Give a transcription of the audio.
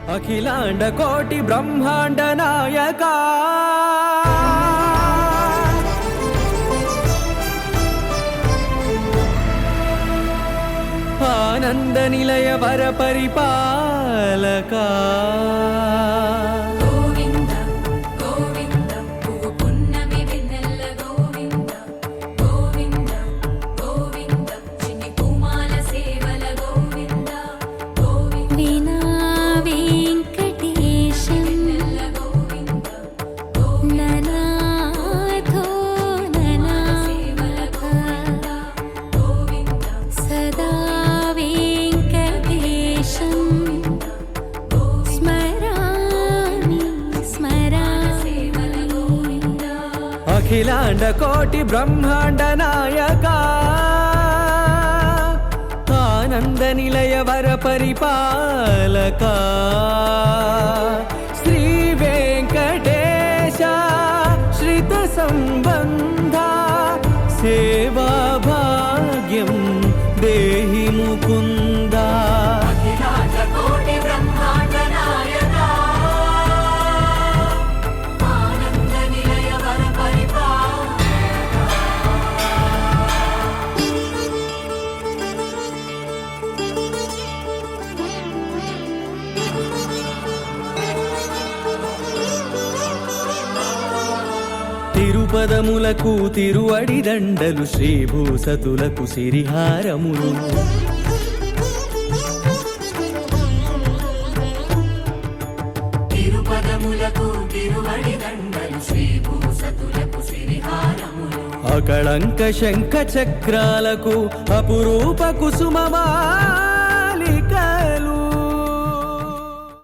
అఖిలాండ కోటి బ్రహ్మాండ నాయక ఆనంద నిలయ వర పరిపాలక అఖిలాండ కోటి బ్రహ్మాండ నాయక ఆనంద నిలయ వర పరిపాలక శ్రీ వెంకటేశ శ్రిత సంబంధ సేవా భాగ్యం దేహి ముకుంద. తిరుపదములకు తిరువడి దండలు శ్రీభూసతులకు సిరిహారములు తిరుపదములకు తిరువడి దండలు శ్రీభూసతులకు సిరిహారములు అకళంక శంఖ చక్రాలకు అపురూప కుసుమమా